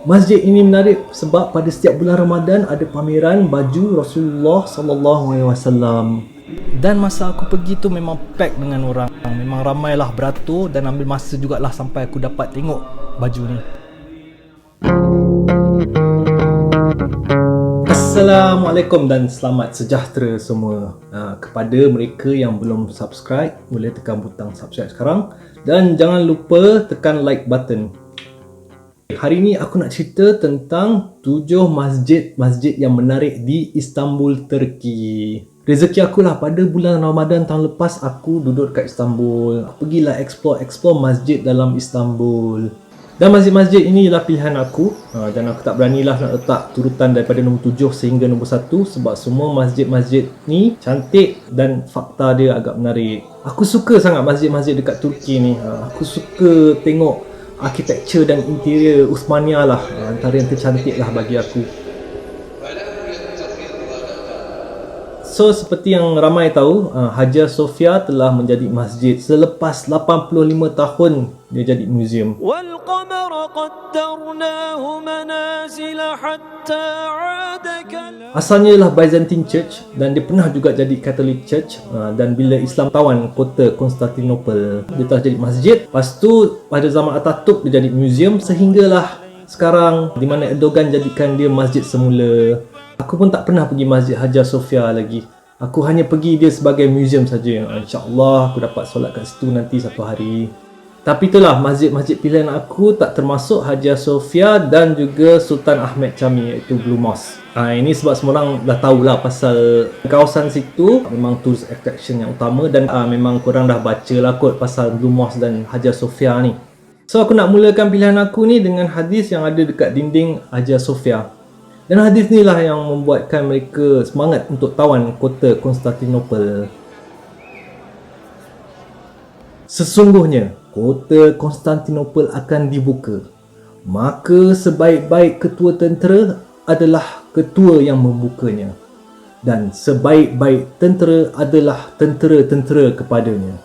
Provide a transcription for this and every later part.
Masjid ini menarik sebab pada setiap bulan Ramadan ada pameran baju Rasulullah SAW. Dan masa aku pergi tu memang pack dengan orang. Memang ramailah beratur dan ambil masa jugalah sampai aku dapat tengok baju ni. Assalamualaikum dan selamat sejahtera semua. Kepada mereka yang belum subscribe, boleh tekan butang subscribe sekarang. Dan jangan lupa tekan like button. Hari ni aku nak cerita tentang 7 masjid yang menarik di Istanbul, Turki. Rezeki akulah pada bulan Ramadan tahun lepas aku duduk dekat Istanbul. Aku pergilah explore masjid dalam Istanbul. Dan masjid-masjid ini ialah pilihan aku. Dan aku tak beranilah nak letak turutan daripada nombor 7 sehingga nombor 1 sebab semua masjid-masjid ni cantik dan fakta dia agak menarik. Aku suka sangat masjid-masjid dekat Turki ni. Aku suka tengok architecture dan interior Uthmaniyah lah, antara yang tercantik lah bagi aku. So seperti yang ramai tahu, Hagia Sophia telah menjadi masjid selepas 85 tahun dia jadi museum. Asalnya ialah Byzantine Church dan dia pernah juga jadi Catholic Church, dan bila Islam tawan kota Constantinople, dia telah jadi masjid. Lepas tu pada zaman Atatürk dia jadi museum sehinggalah sekarang di mana Erdogan jadikan dia masjid semula. Aku pun tak pernah pergi Masjid Hagia Sophia lagi. Aku hanya pergi dia sebagai museum saja. InsyaAllah aku dapat solat kat situ nanti satu hari. Tapi itulah, masjid-masjid pilihan aku tak termasuk Hagia Sophia dan juga Sultan Ahmed Cami, iaitu Blue Mosque. Ini sebab semua orang dah tahulah pasal kawasan situ memang tourist attraction yang utama dan memang korang dah baca lah kot pasal Blue Mosque dan Hagia Sophia ni. So aku nak mulakan pilihan aku ni dengan hadis yang ada dekat dinding Hagia Sophia. Dan hadis ni lah yang membuatkan mereka semangat untuk tawan kota Constantinople. Sesungguhnya kota Constantinople akan dibuka, maka sebaik-baik ketua tentera adalah ketua yang membukanya, dan sebaik-baik tentera adalah tentera-tentera kepadanya.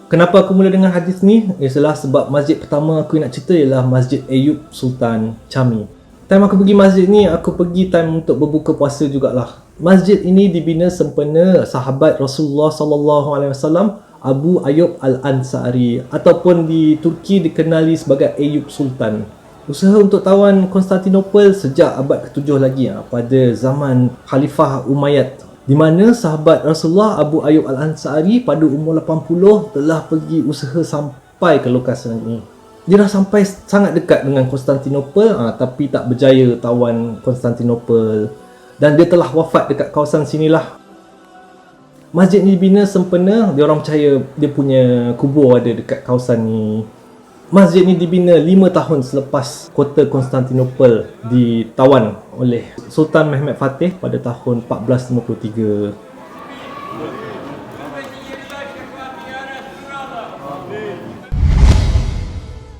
Kenapa aku mula dengan hadis ni? Ialah sebab masjid pertama aku nak cerita ialah Masjid Eyüp Sultan Cami. Time aku pergi masjid ni, aku pergi time untuk berbuka puasa jugalah. Masjid ini dibina sempena sahabat Rasulullah SAW, Abu Ayyub Al-Ansari, ataupun di Turki dikenali sebagai Eyüp Sultan. Usaha untuk tawan Konstantinopel sejak abad ke-7 lagi, pada zaman Khalifah Umayyad, di mana sahabat Rasulullah Abu Ayyub Al-Ansari pada umur 80 telah pergi usaha sampai ke lokasi ini. Dia dah sampai sangat dekat dengan Konstantinopel, tapi tak berjaya tawan Konstantinopel, dan dia telah wafat dekat kawasan sinilah. Masjid ni dibina sempena dia orang percaya dia punya kubur ada dekat kawasan ni. Masjid ni dibina 5 tahun selepas kota Konstantinopel ditawan oleh Sultan Mehmed Fatih pada tahun 1453.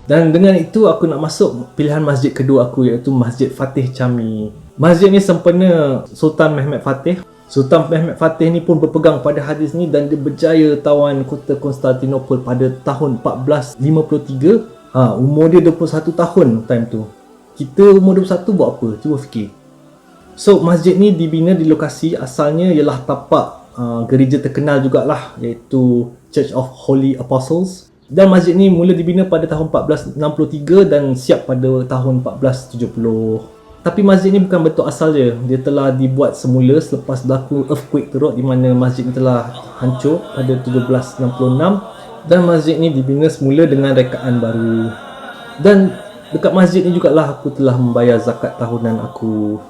Dan dengan itu aku nak masuk pilihan masjid kedua aku, iaitu Masjid Fatih Cami. Masjid ni sempena Sultan Mehmed Fatih. Sultan Mehmed Fatih ni pun berpegang pada hadis ni dan dia berjaya tawan kota Konstantinopel pada tahun 1453. Umur dia 21 tahun time tu. Kita umur 21 buat apa? Cuba fikir. So masjid ni dibina di lokasi asalnya ialah tapak gereja terkenal jugalah, iaitu Church of Holy Apostles. Dan masjid ni mula dibina pada tahun 1463 dan siap pada tahun 1470. Tapi masjid ni bukan bentuk asal je. Dia telah dibuat semula selepas berlaku earthquake teruk di mana masjid ni telah hancur pada 1766. Dan masjid ni dibina semula dengan rekaan baru. Dan dekat masjid ni jugalah aku telah membayar zakat tahunan aku.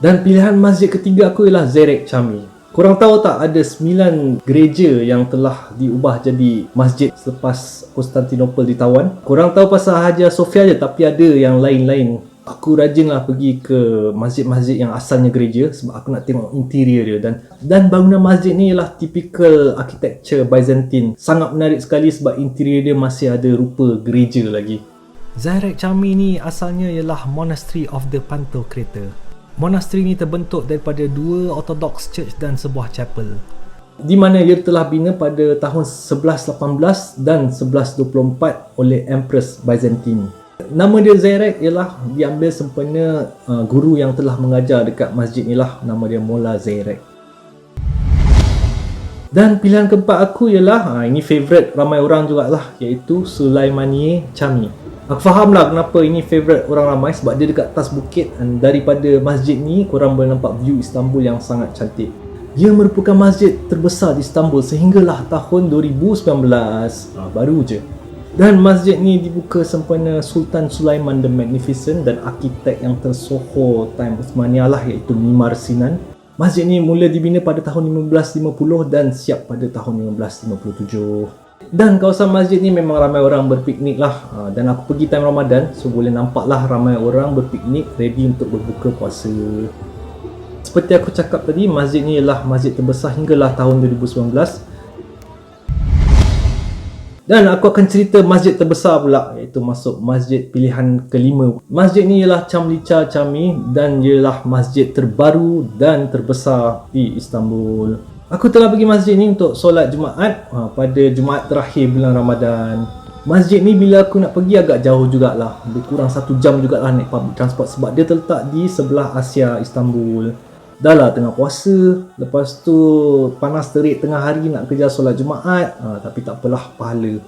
Dan pilihan masjid ketiga aku ialah Zeyrek Cami. Korang tahu tak, ada 9 gereja yang telah diubah jadi masjid selepas Konstantinopel ditawan. Korang tahu pasal Hagia Sophia je, tapi ada yang lain-lain. Aku rajinlah pergi ke masjid-masjid yang asalnya gereja sebab aku nak tengok interior dia. Dan bangunan masjid ni ialah typical architecture Byzantine. Sangat menarik sekali sebab interior dia masih ada rupa gereja lagi. Zeyrek Cami ni asalnya ialah Monastery of the Pantocrator. Monastery ni terbentuk daripada 2 Orthodox Church dan sebuah chapel. di mana ia telah bina pada tahun 1118 dan 1124 oleh Empress Byzantine. Nama dia Zeyrek ialah diambil sempena guru yang telah mengajar dekat masjid ni lah, nama dia Mola Zeyrek. Dan pilihan keempat aku ialah, ini favourite ramai orang jugalah, iaitu Sulaimaniye Chami. Aku faham lah kenapa ini favourite orang ramai, sebab dia dekat atas bukit dan daripada masjid ni korang boleh nampak view Istanbul yang sangat cantik. Ia merupakan masjid terbesar di Istanbul sehinggalah tahun 2019, baru je. Dan masjid ni dibuka sempena Sultan Sulaiman the Magnificent dan arkitek yang tersohor time Uthmaniyah lah, iaitu Mimar Sinan. Masjid ni mula dibina pada tahun 1550 dan siap pada tahun 1557. Dan kawasan masjid ni memang ramai orang berpiknik lah, dan aku pergi time Ramadan, so boleh nampak lah ramai orang berpiknik ready untuk berbuka puasa. Seperti aku cakap tadi, masjid ni ialah masjid terbesar hinggalah tahun 2019. Dan aku akan cerita masjid terbesar pula, iaitu masuk masjid pilihan kelima. Masjid ni ialah Çamlıca Cami dan ialah masjid terbaru dan terbesar di Istanbul. Aku telah pergi masjid ni untuk solat Jumaat pada Jumaat terakhir bulan Ramadan. Masjid ni bila aku nak pergi agak jauh jugalah, lebih kurang 1 jam jugalah naik public transport, sebab dia terletak di sebelah Asia Istanbul. Dah lah tengah puasa, lepas tu panas terik tengah hari nak kejar solat Jumaat, tapi tak apalah, pahala.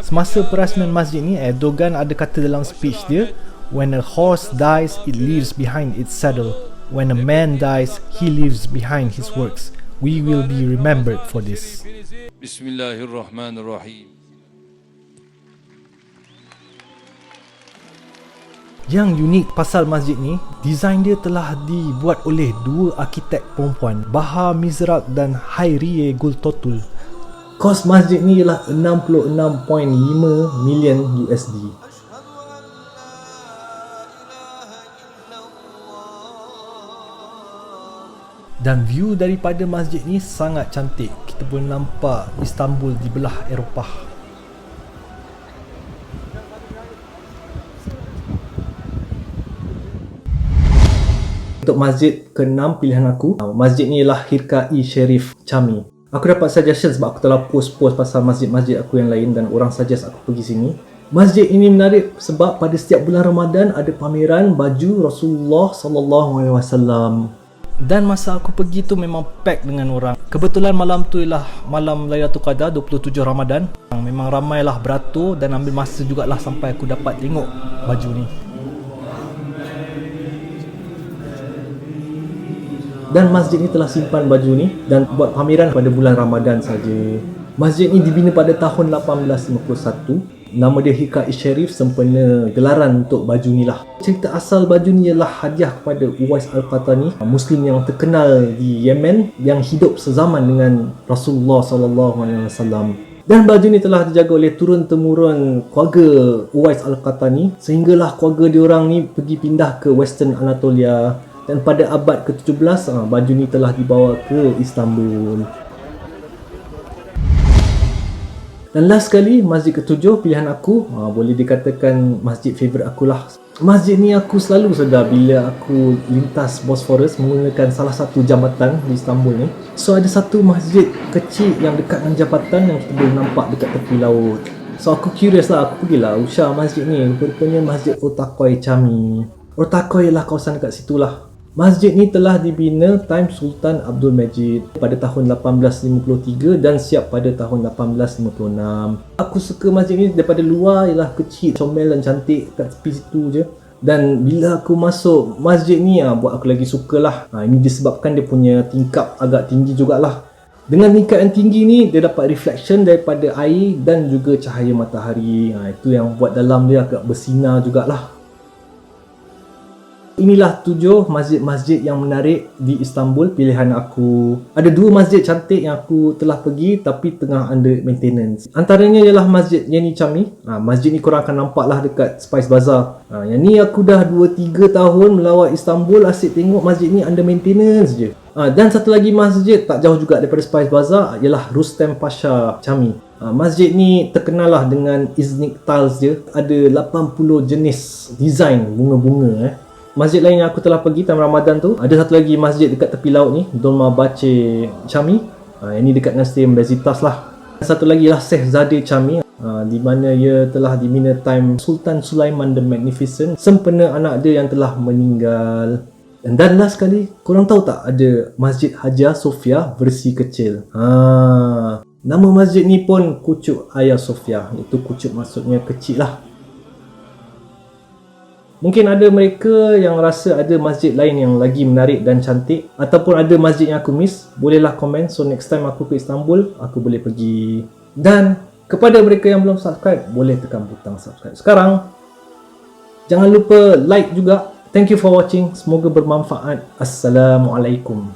Semasa perasmian masjid ni, Erdogan ada kata dalam speech dia, "When a horse dies, it leaves behind its saddle. When a man dies, he leaves behind his works. We will be remembered for this." Bismillahirrahmanirrahim. Yang unik pasal masjid ni, desain dia telah dibuat oleh dua arkitek perempuan, Baha Mizrak dan Hayriye Gultotul. Kos masjid ni ialah 66.5 million USD. Dan view daripada masjid ni sangat cantik. Kita boleh nampak Istanbul di belah Eropah. Untuk masjid ke-6 pilihan aku, masjid ni ialah Hirkai Sharif Chami. Aku dapat suggestion sebab aku telah post-post pasal masjid-masjid aku yang lain dan orang suggest aku pergi sini. Masjid ini menarik sebab pada setiap bulan Ramadan ada pameran baju Rasulullah SAW. Dan masa aku pergi tu memang pack dengan orang. Kebetulan malam tu ialah malam Lailatul Qadar 27 Ramadan. Memang ramailah beratur dan ambil masa jugalah sampai aku dapat tengok baju ni. Dan masjid ni telah simpan baju ni dan buat pameran pada bulan Ramadan saja. Masjid ni dibina pada tahun 1851. Nama dia Hirkai Sharif sempena gelaran untuk baju ni lah. Cerita asal baju ni ialah hadiah kepada Uwais Al-Qahtani, Muslim yang terkenal di Yemen yang hidup sezaman dengan Rasulullah SAW. Dan baju ni telah dijaga oleh turun-temurun keluarga Uwais Al-Qahtani sehinggalah keluarga diorang ni pergi pindah ke Western Anatolia. Dan pada abad ke-17, baju ni telah dibawa ke Istanbul. Dan last sekali, masjid ke-7 pilihan aku, boleh dikatakan masjid favourite aku lah. Masjid ni aku selalu sedar bila aku lintas Bosphorus menggunakan salah satu jambatan di Istanbul ni. So ada satu masjid kecil yang dekat dengan jambatan yang kita boleh nampak dekat tepi laut. So aku curious lah, aku pergilah usah masjid ni. Rupanya Masjid Ortaköy Cami. Ortaköy ialah kawasan dekat situ lah. Masjid ni telah dibina time Sultan Abdul Majid pada tahun 1853 dan siap pada tahun 1856. Aku suka masjid ni daripada luar ialah kecil, comel dan cantik kat tepi situ je. Dan bila aku masuk masjid ni, buat aku lagi sukalah. Ini disebabkan dia punya tingkap agak tinggi jugalah. Dengan tingkap yang tinggi ni, dia dapat reflection daripada air dan juga cahaya matahari. Itu yang buat dalam dia agak bersinar jugalah. Inilah 7 masjid-masjid yang menarik di Istanbul pilihan aku. Ada 2 masjid cantik yang aku telah pergi tapi tengah under maintenance. Antaranya ialah Masjid Yeni Cami. Masjid ni korang akan nampak lah dekat Spice Bazaar. Yang ni aku dah 2-3 tahun melawat Istanbul, asyik tengok masjid ni under maintenance je. Dan satu lagi masjid tak jauh juga daripada Spice Bazaar ialah Rustem Pasha Cami. Masjid ni terkenal lah dengan Iznik tiles dia. Ada 80 jenis design bunga-bunga. Masjid lain yang aku telah pergi tahun Ramadan tu, ada satu lagi masjid dekat tepi laut ni, Dolmabahce Cami. Ini dekat dengan Stadium Besiktas lah. Satu lagi lah Sheikh Zade Chami, di mana ia telah dibina time Sultan Sulaiman the Magnificent, sempena anak dia yang telah meninggal. Dan last sekali, korang tahu tak ada Masjid Hagia Sophia versi kecil? Nama masjid ni pun Kucuk Hagia Sophia, iaitu kucuk maksudnya kecil lah. Mungkin ada mereka yang rasa ada masjid lain yang lagi menarik dan cantik, ataupun ada masjid yang aku miss, bolehlah komen. So next time aku ke Istanbul, aku boleh pergi. Dan kepada mereka yang belum subscribe, boleh tekan butang subscribe sekarang. Jangan lupa like juga. Thank you for watching. Semoga bermanfaat. Assalamualaikum.